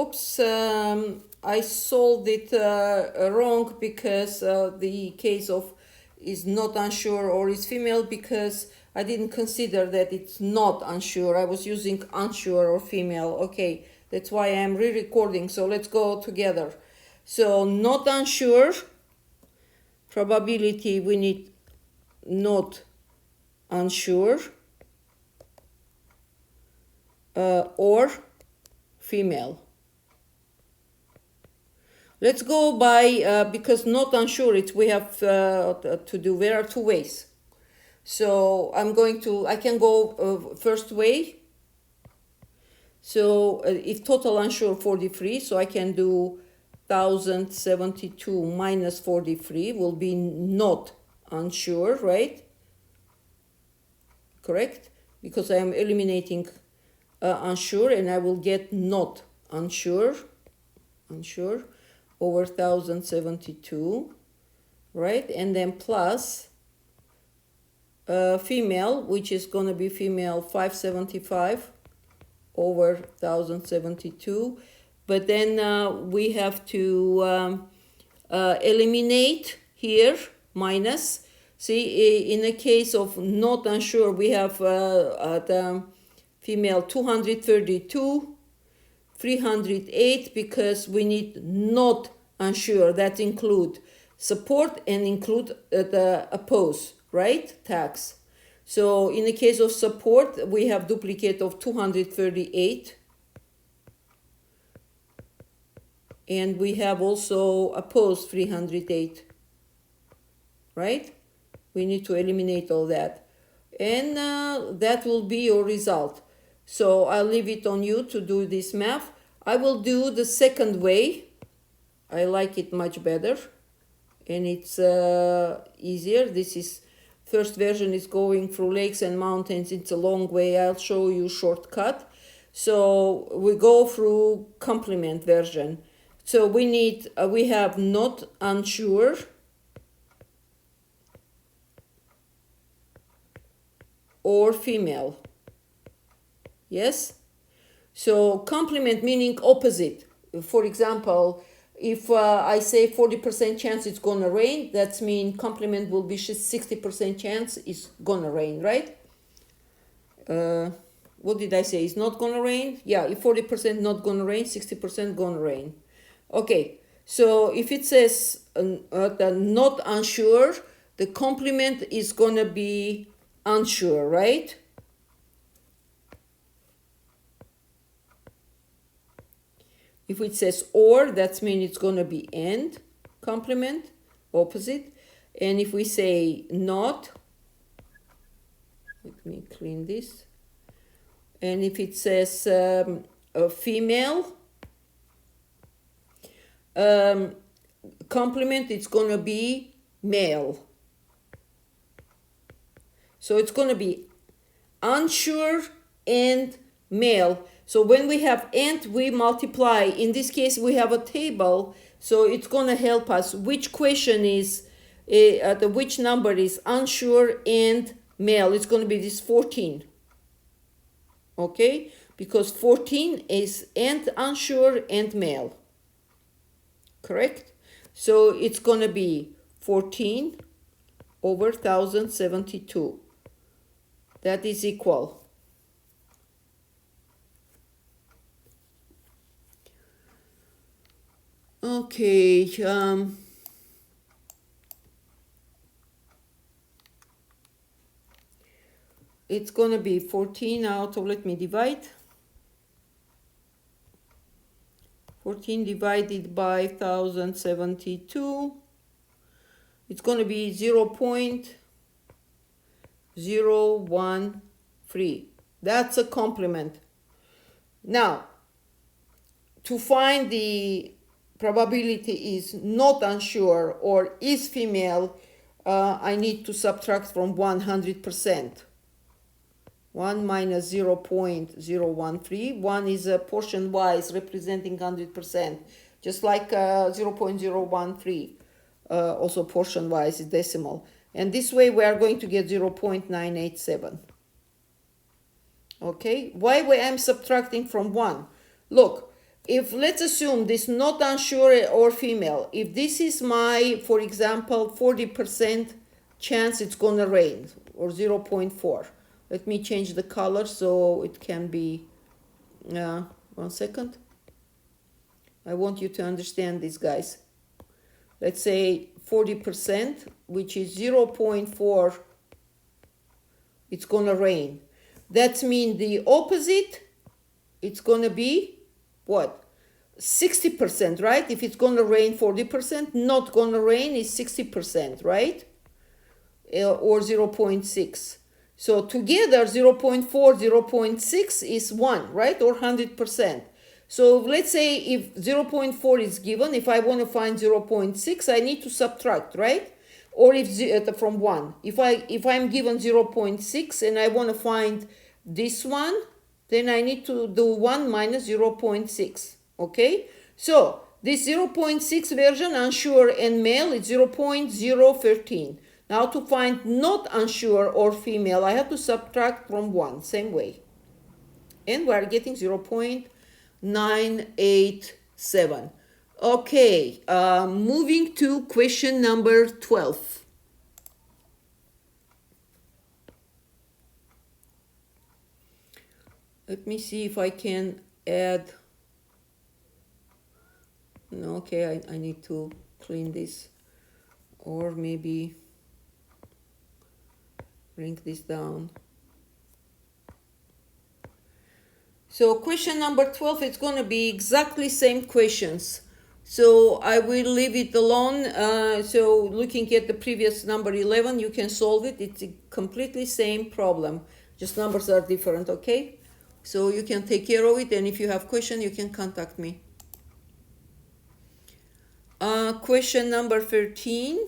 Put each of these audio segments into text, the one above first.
Oops, I solved it wrong because the case of is not unsure or is female, because I didn't consider that it's not unsure. I was using unsure or female. Okay, that's why I'm re-recording. So let's go together. So not unsure, probability, we need not unsure or female. Let's go by, because not unsure, we have to do, there are two ways. So I can go first way. So if total unsure 43, so I can do 1072 minus 43 will be not unsure, right? Correct? Because I am eliminating unsure, and I will get not unsure over 1072, right? And then plus female, which is going to be female 575 over 1072. But then we have to eliminate here minus. See, in the case of not unsure, we have the female 232, 308, because we need not unsure. That include support and include the oppose, right? Tax. So in the case of support, we have duplicate of 238. And we have also oppose 308, right? We need to eliminate all that. And that will be your result. So I'll leave it on you to do this math. I will do the second way. I like it much better. And it's easier. This is first version is going through lakes and mountains. It's a long way. I'll show you shortcut. So we go through complement version. So we have not unsure or female. Yes? So complement meaning opposite. For example, if I say 40% chance it's gonna rain, that means complement will be 60% chance it's gonna rain, right? What did I say? It's not gonna rain? Yeah, if 40% not gonna rain, 60% gonna rain. Okay, so if it says the not unsure, the complement is gonna be unsure, right? If it says or, that means it's gonna be and complement, opposite. And if we say not, let me clean this. And if it says a female, complement, it's gonna be male. So it's gonna be unsure and male. So when we have and, we multiply. In this case, we have a table, so it's gonna help us which question is which number is unsure and male. It's gonna be this 14. Okay, because 14 is and unsure and male. Correct? So it's gonna be 14 over 1072. That is equal. Okay, it's gonna be 14 out of, let me divide. 14 divided by 1072. It's gonna be 0.013. That's a complement. Now, to find the probability is not unsure or is female, I need to subtract from 100%. 1 minus 0.013. 1 is a portion wise representing 100%, just like 0.013, also portion wise is decimal. And this way we are going to get 0.987. Okay, why am subtracting from 1? Look, if let's assume this not unsure or female, if this is my, for example, 40% chance it's gonna rain, or 0.4. Let me change the color so it can be, 1 second. I want you to understand this, guys. Let's say 40%, which is 0.4, it's gonna rain. That means the opposite, it's gonna be what? 60%, right? If it's gonna rain 40%, not gonna rain is 60%, right? Or 0.6. So together 0.4, 0.6 is 1, right? Or 100%. So let's say if 0.4 is given, if I want to find 0.6, I need to subtract, right? Or if from 1. If I'm given 0.6 and I want to find this one, then I need to do 1 minus 0.6. Okay? So this 0.6 version, unsure and male, is 0.013. Now to find not unsure or female, I have to subtract from 1, same way. And we are getting 0.987. Okay, moving to question number 12. Let me see if I can add. No, okay, I need to clean this, or maybe bring this down. So question number 12, it's going to be exactly same questions. So I will leave it alone. So looking at the previous number 11, you can solve it. It's a completely same problem. Just numbers are different, okay? So you can take care of it. And if you have question, you can contact me. Question number 13.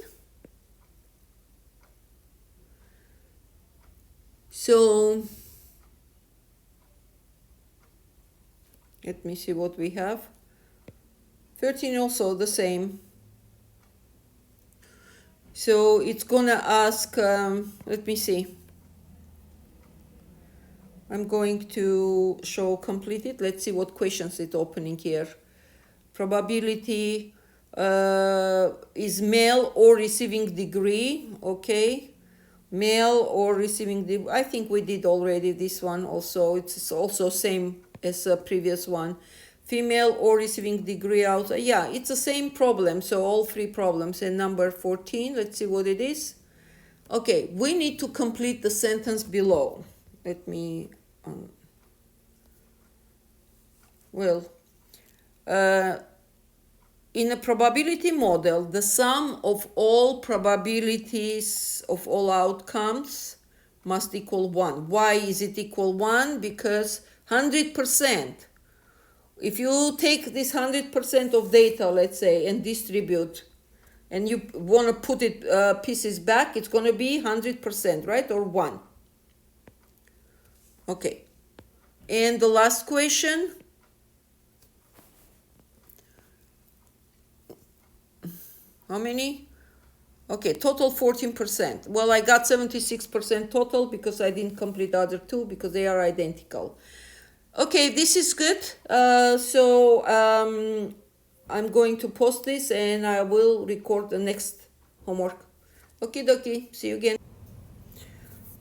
So let me see what we have. 13 also the same. So it's gonna ask, let me see. I'm going to show completed. Let's see what questions it's opening here. Probability is male or receiving degree, okay. Male or receiving degree, I think we did already this one also. It's also same as the previous one. Female or receiving degree out, yeah, it's the same problem. So all three problems. And number 14, let's see what it is. Okay, we need to complete the sentence below. Let me, in a probability model, the sum of all probabilities of all outcomes must equal 1. Why is it equal 1? Because 100%. If you take this 100% of data, let's say, and distribute, and you want to put it pieces back, it's going to be 100%, right? Or 1. Okay. And the last question. How many? Okay, total 14%. Well, I got 76% total because I didn't complete the other two because they are identical. Okay, this is good. I'm going to post this and I will record the next homework. Okie dokie, see you again.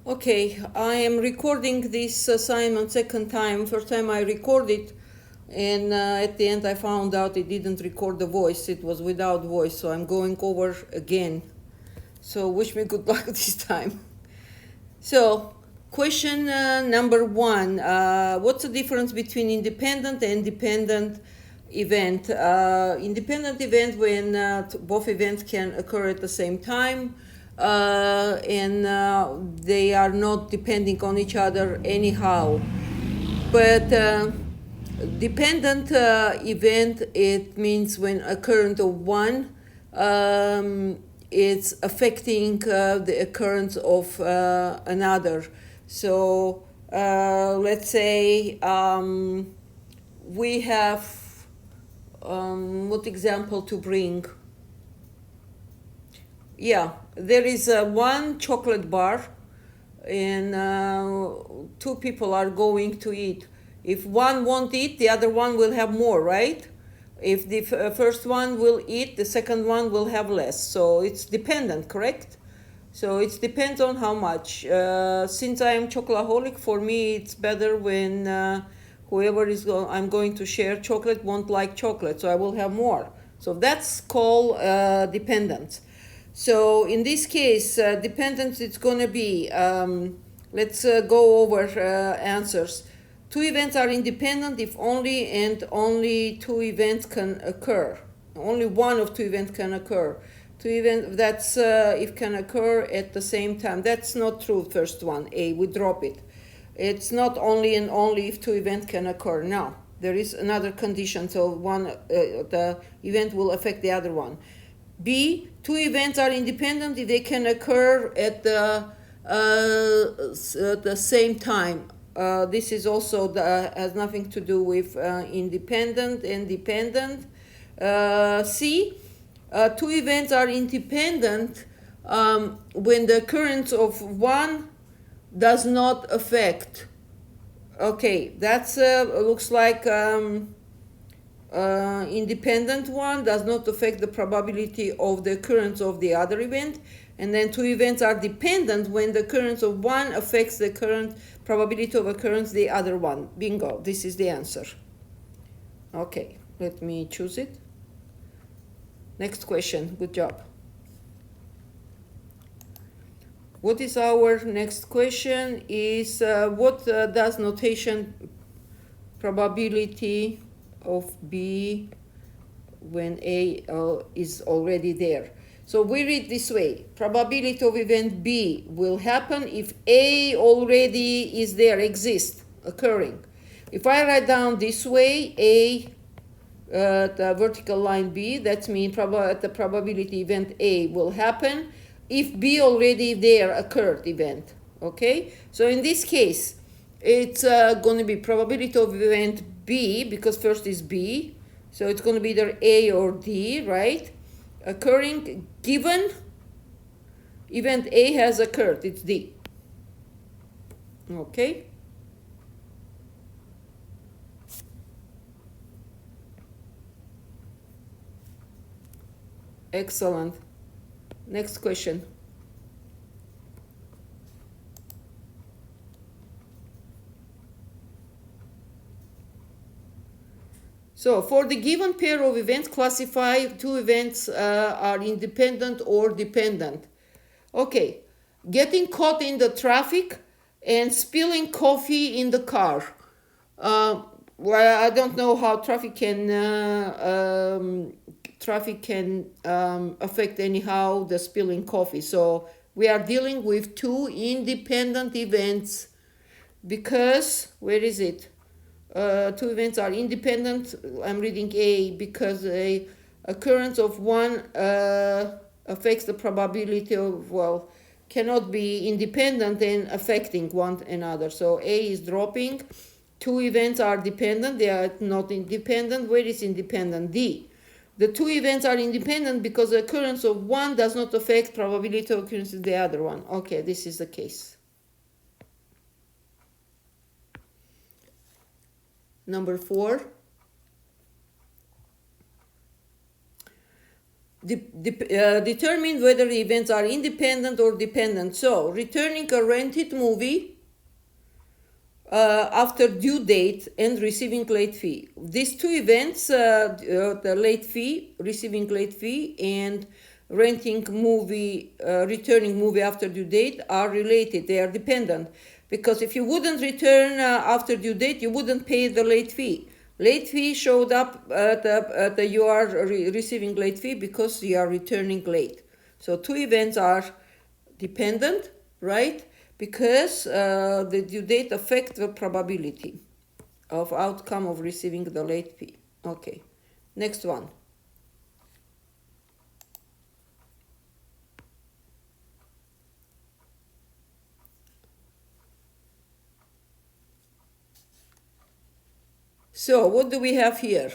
Okay, I am recording this assignment second time. First time I recorded, and at the end I found out it didn't record the voice. It was without voice, so I'm going over again. So wish me good luck this time. So question number 1. What's the difference between independent and dependent event? Independent event when both events can occur at the same time. And they are not depending on each other anyhow. But dependent event, it means when a current of one it's affecting the occurrence of another. So let's say we have what example to bring? Yeah, there is one chocolate bar and two people are going to eat. If one won't eat, the other one will have more, right? If the first one will eat, the second one will have less. So it's dependent, correct? So it depends on how much. Since I am chocoholic, for me it's better when whoever I'm going to share chocolate won't like chocolate, so I will have more. So that's called dependence. So in this case, dependence it's going to be, let's go over answers. Two events are independent if only and only two events can occur. Only one of two events can occur. Two events, that's if can occur at the same time. That's not true, first one, A, we drop it. It's not only and only if two events can occur. No, there is another condition, so the event will affect the other one. B, two events are independent if they can occur at the same time. This is also has nothing to do with independent and dependent. C, two events are independent when the occurrence of one does not affect. Okay, that's looks like independent one does not affect the probability of the occurrence of the other event. And then two events are dependent when the occurrence of one affects the current probability of occurrence the other one. Bingo, this is the answer. Okay, let me choose it. Next question, good job. What is our next question is what does notation probability of B when A is already there? So we read this way: probability of event B will happen if A already is there, exists, occurring. If I write down this way, A, the vertical line B, that means the probability event A will happen if B already there occurred event. Okay, so in this case, it's going to be probability of event B, because first is B, so it's going to be either A or D, right? Occurring given event A has occurred, it's D. Okay. Excellent. Next question. So for the given pair of events, classify two events are independent or dependent. Okay, getting caught in the traffic and spilling coffee in the car. Well, I don't know how traffic can affect anyhow the spilling coffee. So we are dealing with two independent events because, where is it? Two events are independent. I'm reading A because a occurrence of one affects the probability of, well, cannot be independent and affecting one another. So A is dropping. Two events are dependent. They are not independent. Where is independent? D. The two events are independent because the occurrence of one does not affect probability of occurrence of the other one. Okay, this is the case. Number 4. Determine whether the events are independent or dependent. So, returning a rented movie after due date and receiving late fee. These two events, the late fee, receiving late fee, and renting movie, returning movie after due date are related. They are dependent. Because if you wouldn't return after due date, you wouldn't pay the late fee. Late fee showed up you are receiving late fee because you are returning late. So two events are dependent, right? Because the due date affects the probability of outcome of receiving the late fee. Okay, next one. So what do we have here?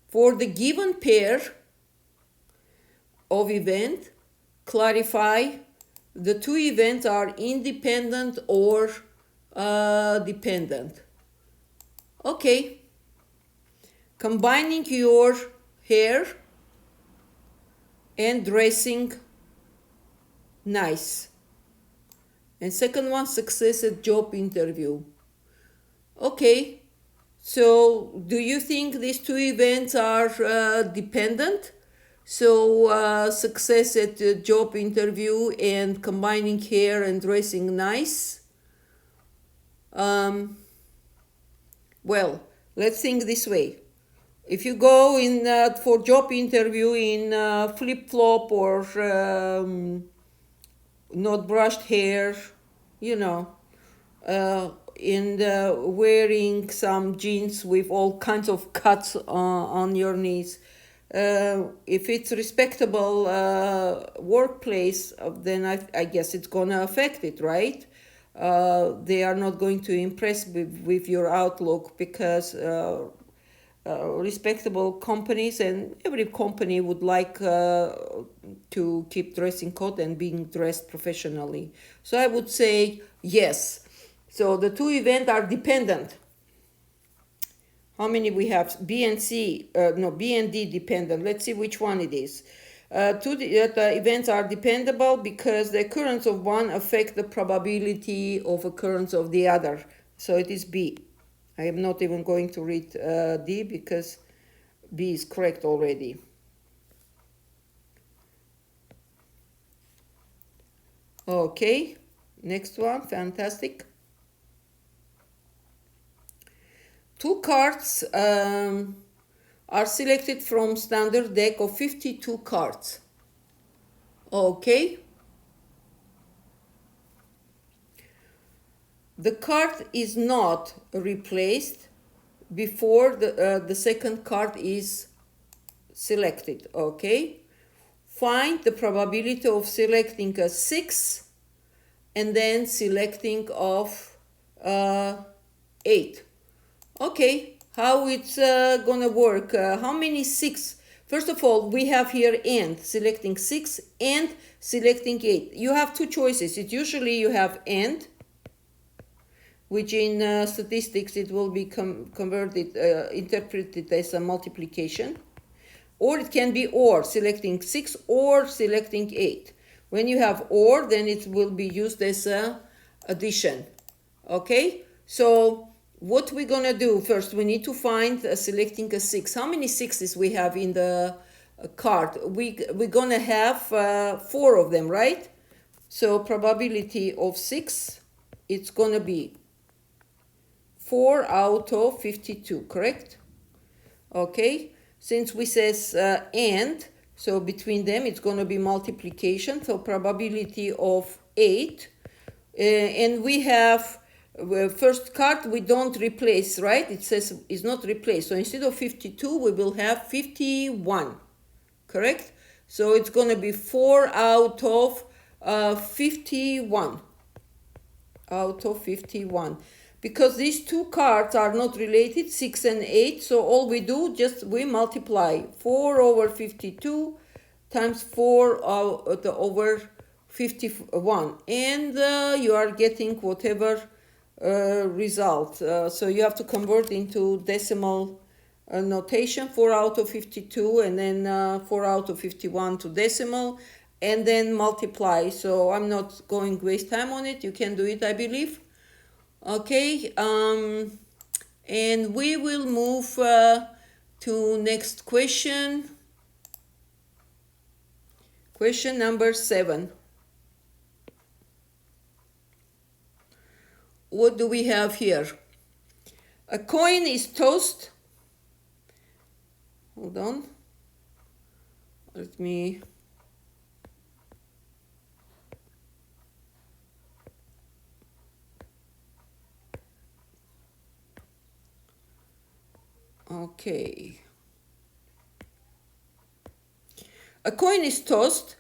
For the given pair of event, clarify the two events are independent or dependent. Okay. Combining your hair and dressing nice. And second one, success at job interview. Okay, so do you think these two events are dependent? So success at the job interview and combining hair and dressing nice. Um, well, let's think this way. If you go in for job interview in flip flop or not brushed hair, you know, and wearing some jeans with all kinds of cuts on your knees. If it's respectable workplace, then I guess it's gonna affect it, right? They are not going to impress with your outlook because respectable companies and every company would like to keep dressing code and being dressed professionally. So I would say yes. So the two events are dependent. How many we have? B and C, no, B and D dependent. Let's see which one it is. The events are dependable because the occurrence of one affect the probability of occurrence of the other. So it is B. I am not even going to read D because B is correct already. Okay, next one, fantastic. Two cards are selected from standard deck of 52 cards. Okay. The card is not replaced before the second card is selected. Okay. Find the probability of selecting a 6 and then selecting of 8. Okay, how it's gonna work? How many 6? First of all, we have here and, selecting 6 and selecting 8. You have two choices. It usually you have and, which in statistics it will be converted, interpreted as a multiplication. Or it can be or, selecting 6 or selecting 8. When you have or, then it will be used as a addition. Okay, so what we're gonna do first, we need to find selecting a 6. How many 6s we have in the card? We're gonna have 4 of them, right? So probability of 6, it's gonna be 4 out of 52, correct? Okay, since we says and, so between them it's gonna be multiplication, so probability of 8, and we have first card we don't replace, right? It says is not replaced. So instead of 52, we will have 51, correct? So it's going to be 4 out of 51. Out of 51. Because these two cards are not related, 6 and 8. So all we do, just we multiply 4 over 52 times 4 over 51. And you are getting whatever result. So you have to convert into decimal notation, 4 out of 52 and then 4 out of 51 to decimal and then multiply. So I'm not going to waste time on it. You can do it, I believe. Okay, and we will move to next question. Question number 7. What do we have here? A coin is tossed. Hold on. Let me. Okay. A coin is tossed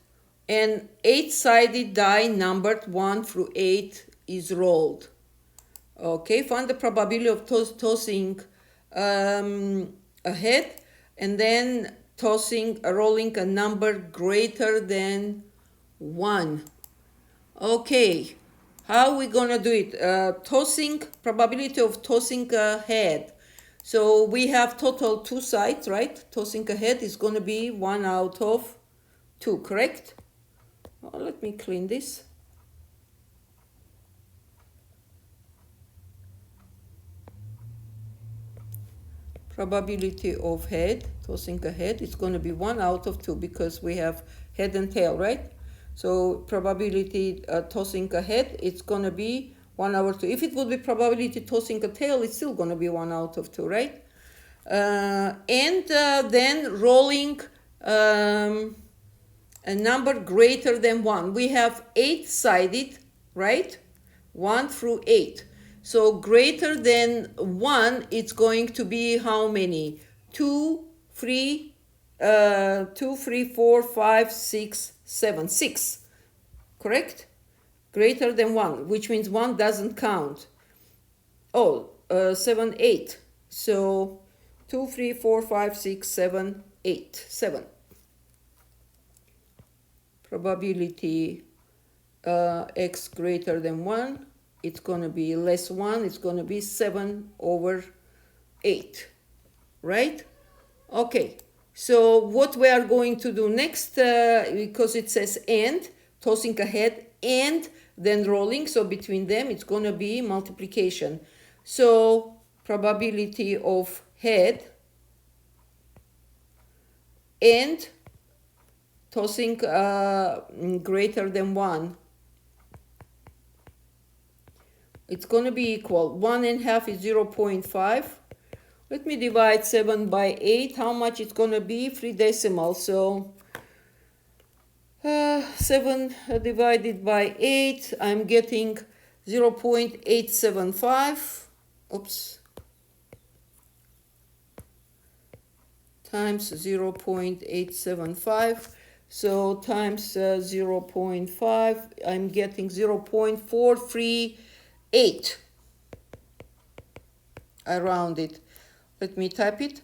and 8-sided die numbered 1 through 8 is rolled. Okay, find the probability of tossing a head and then rolling a number greater than 1. Okay, How we gonna do it? Tossing, probability of tossing a head. So we have total 2 sides, right? Tossing a head is gonna be 1 out of 2, correct? Oh, let me clean this. Probability of head, tossing a head, is going to be 1 out of 2 because we have head and tail, right? So probability tossing a head, it's going to be 1 over 2. If it would be probability tossing a tail, it's still going to be 1 out of 2, right? And then rolling a number greater than 1. We have 8-sided, right? 1 through 8. So greater than 1, it's going to be how many? 2, 3, 2, 3, 4, 5, 6, 7. 6. Correct? Greater than 1, which means 1 doesn't count. Oh, 7, 8. So 2, 3, 4, 5, 6, 7, 8. 7. Probability x greater than 1, it's going to be less 1, it's going to be 7 over 8, right? Okay, so what we are going to do next, because it says and, tossing a head and then rolling, so between them it's going to be multiplication. So probability of head and tossing greater than 1, it's going to be equal. 1.5 is 0.5. Let me divide 7 by 8. How much it's going to be? 3 decimals. So 7 divided by 8, I'm getting 0.875. Oops. Times 0.875. So times 0.5, I'm getting 0.438. I round it. Let me type it.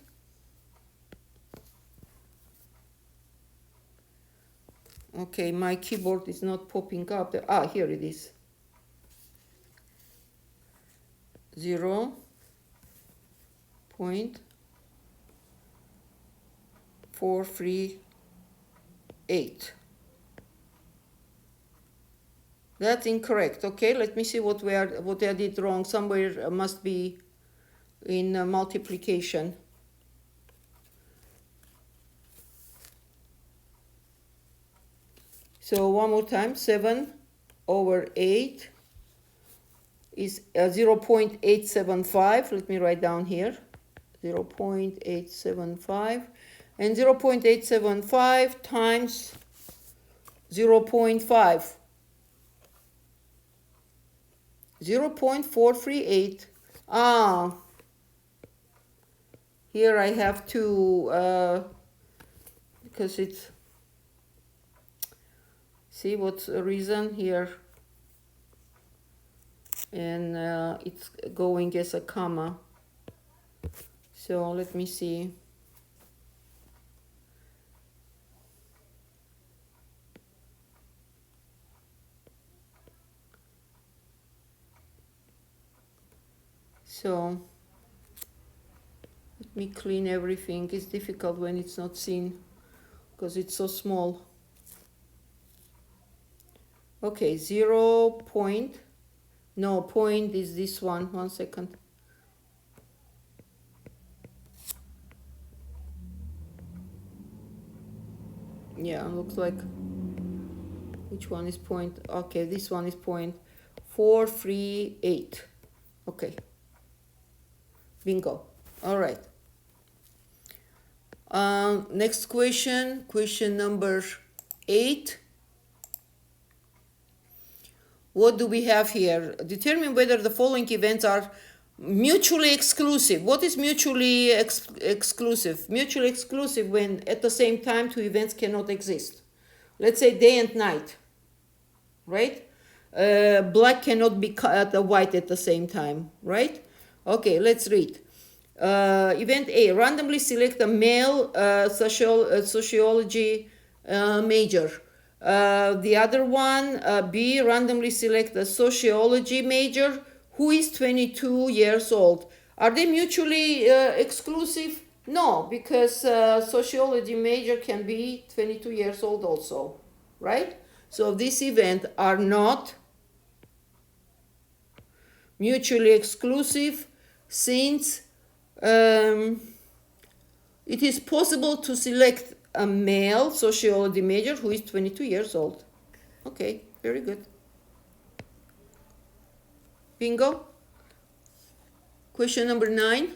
Okay, my keyboard is not popping up. Ah, here it is. 0.438. That's incorrect. Okay, let me see what I did wrong. Somewhere must be in multiplication. So one more time, 7 over 8 is 0.875. Let me write down here, 0.875. And 0.875 times 0.5. 0.438. Ah, here I have to, because it's, see what's the reason here, and it's going as a comma. So let me see. So let me clean everything. It's difficult when it's not seen because it's so small. Okay, 0 point, no, point is this one. 1 second. Yeah, looks like, which one is point? Okay, this one is 0.438. Okay, bingo. All right. Next question, question number 8. What do we have here? Determine whether the following events are mutually exclusive. What is mutually exclusive? Mutually exclusive when at the same time 2 events cannot exist. Let's say day and night, right? Black cannot be white at the same time, right? Okay, let's read. Event A, randomly select a male sociology major. The other one, B, randomly select a sociology major who is 22 years old. Are they mutually exclusive? No, because sociology major can be 22 years old also, right? So this event are not mutually exclusive, since it is possible to select a male sociology major who is 22 years old. Okay, very good. Bingo. Question number 9.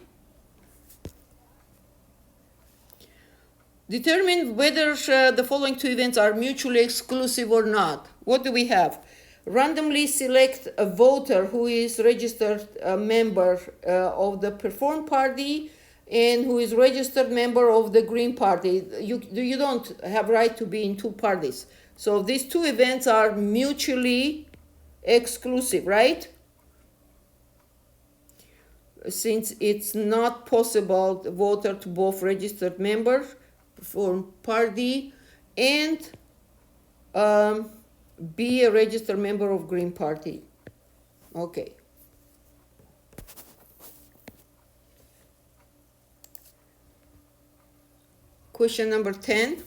Determine whether the following two events are mutually exclusive or not. What do we have? Randomly select a voter who is registered member of the Perform Party and who is registered member of the Green Party. You don't have right to be in two parties. So these two events are mutually exclusive, right? Since it's not possible the voter to both registered member for party and be a registered member of Green Party. Okay. Question number 10.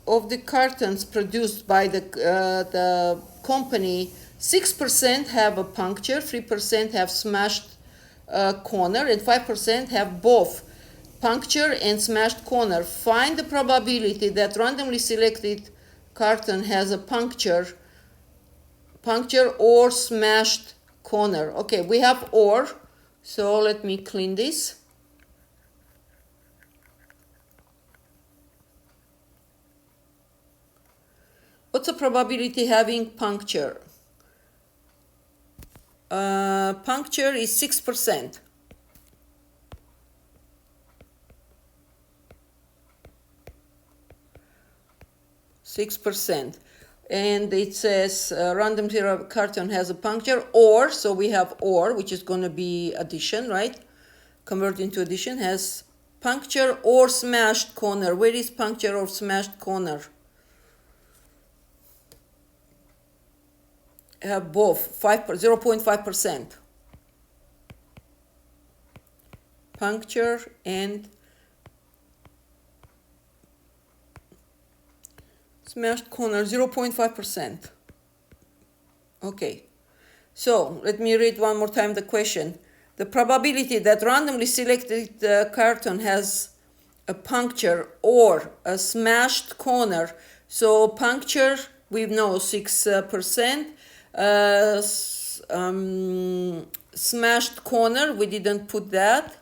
Of the cartons produced by the company, 6% have a puncture, 3% have smashed corner, and 5% have both puncture and smashed corner. Find the probability that randomly selected carton has a puncture or smashed corner. Okay, we have or, so let me clean this. What's the probability having puncture? Puncture is 6%. And it says random zero carton has a puncture, or, so we have or, which is going to be addition, right? Convert into addition, has puncture or smashed corner. Where is puncture or smashed corner? Have both, 0.5%. Puncture and smashed corner, 0.5%. Okay, so let me read one more time the question. The probability that randomly selected carton has a puncture or a smashed corner. So puncture, we know 6%. Smashed corner, we didn't put that.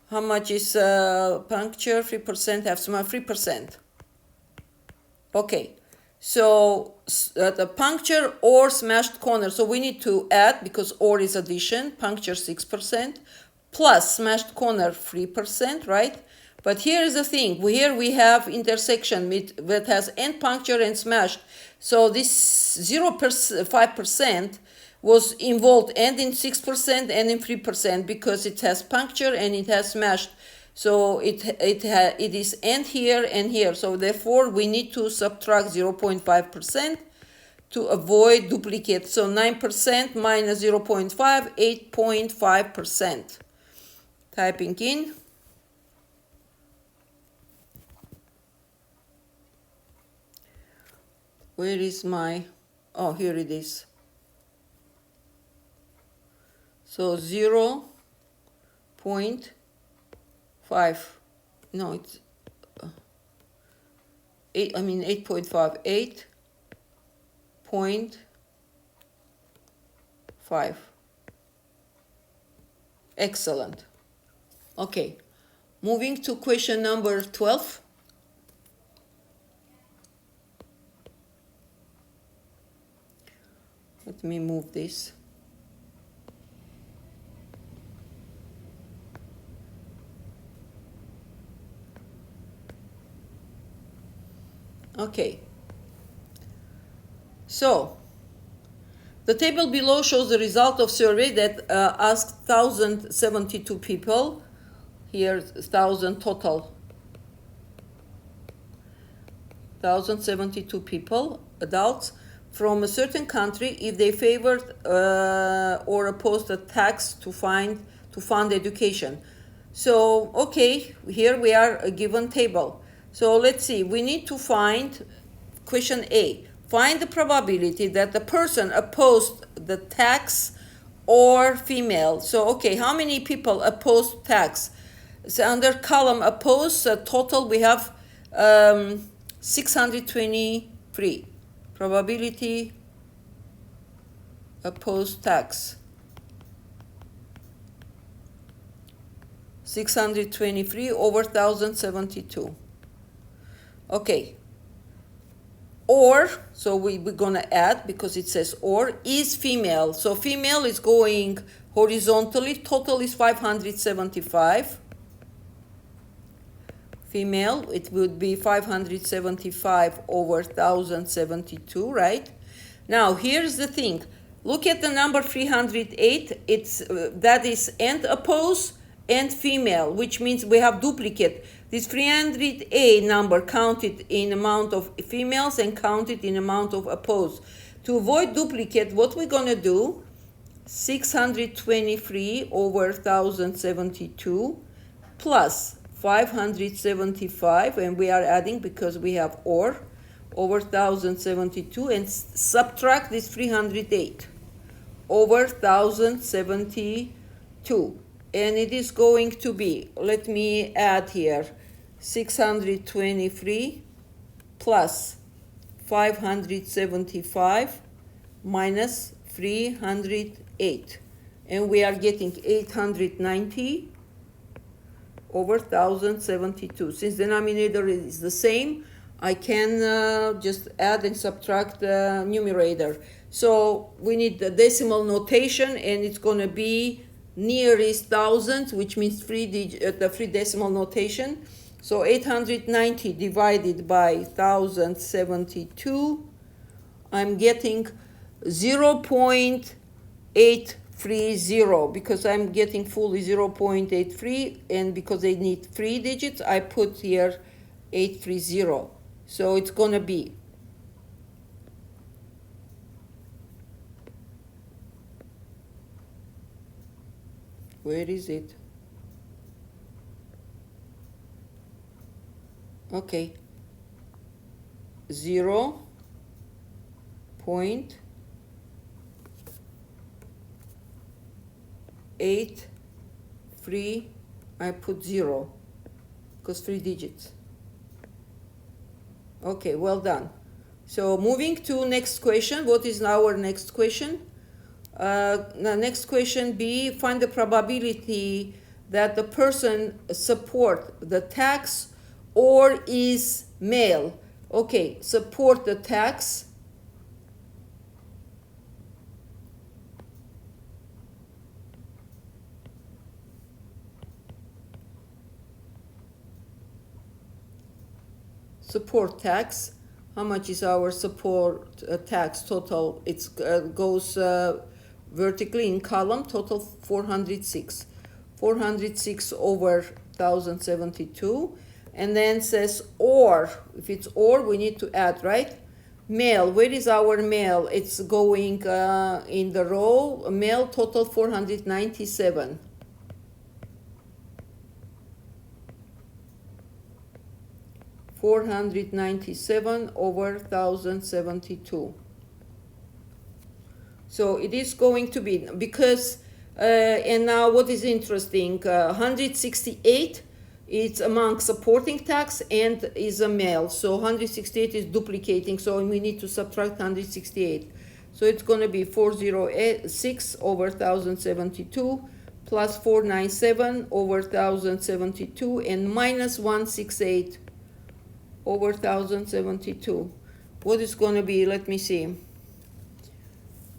How much is puncture? 3% have smashed, 3%. Okay, so the puncture or smashed corner, so we need to add, because or is addition, puncture 6% plus smashed corner 3%, right? But here is the thing, here we have intersection that has and puncture and smashed. So this 5% was involved and in 6% and in 3% because it has puncture and it has smashed. So it is and here. So therefore we need to subtract 0.5% to avoid duplicate. So 9% minus 0.5, 8.5%. Typing in. Where is my, oh, here it is. So 0.5, no, it's 8.5, 8.5. Excellent. Okay, moving to question number 12. Let me move this. Okay. So, the table below shows the result of survey that asked 1,072 people. Here's 1,000 total. 1,072 people, adults, from a certain country if they favored or opposed a tax to fund education. So, okay, here we are a given table. So let's see, we need to find question A. Find the probability that the person opposed the tax or female. So, okay, how many people opposed tax? So under column opposed, total we have 623. Probability opposed tax. 623 over 1,072. Okay. Or, so we're gonna add, because it says or, is female. So female is going horizontally, total is 575. Female, it would be 575 over 1,072, right? Now, here's the thing. Look at the number 308. It's that is and oppose and female, which means we have duplicate. This 300A number counted in amount of females and counted in amount of opposed. To avoid duplicate, what we're gonna do, 623 over 1,072 plus 575, and we are adding because we have or, over 1,072, and subtract this 308 over 1,072. And it is going to be, let me add here, 623 plus 575 minus 308. And we are getting 890 over 1,072. Since the denominator is the same, I can just add and subtract the numerator. So we need the decimal notation, and it's going to be nearest thousand, which means the three decimal notation. So 890 divided by 1,072, I'm getting 0.830, because I'm getting fully 0.83, and because they need 3 digits, I put here 830. So it's gonna be where is it? Okay, 0.83. I put 0 because 3 digits. Okay, well done. So moving to next question. What is our next question? The next question B, find the probability that the person support the tax or is male. Okay, support the tax. Support tax. How much is our support tax total? It goes vertically in column, total 406. 406 over 1,072. And then says or. If it's or, we need to add, right? Male, where is our male? It's going in the row. Male total 497. $497 over 1,072. So it is going to be, because, and now what is interesting, 168, it's among supporting tax and is a male. So 168 is duplicating, so we need to subtract 168. So it's going to be 406 over 1,072 plus 497 over 1,072 and minus 168 over 1,072. What is going to be? Let me see.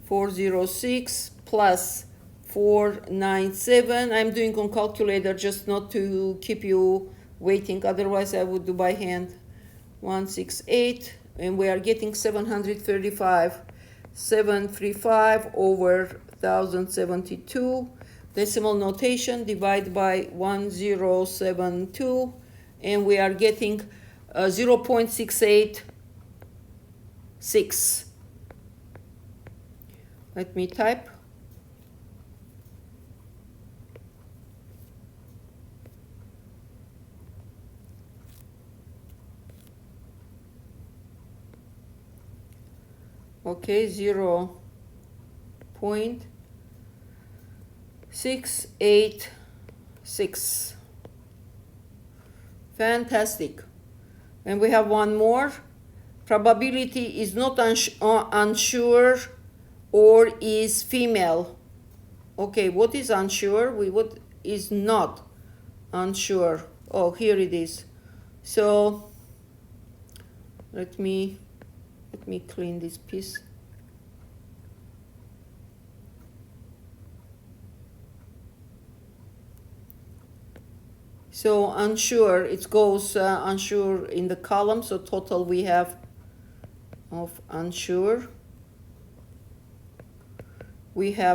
406 plus 497. I'm doing on calculator just not to keep you waiting. Otherwise, I would do by hand. 168, and we are getting 735. 735 over 1072. Decimal notation, divide by 1072, and we are getting 0.686. Let me type. Okay, 0.686. Fantastic. And we have one more. Probability is not unsure or is female. Okay, what is unsure? What is not unsure? Oh, here it is. So let me clean this piece. So unsure, it goes unsure in the column. So total we have of unsure. We have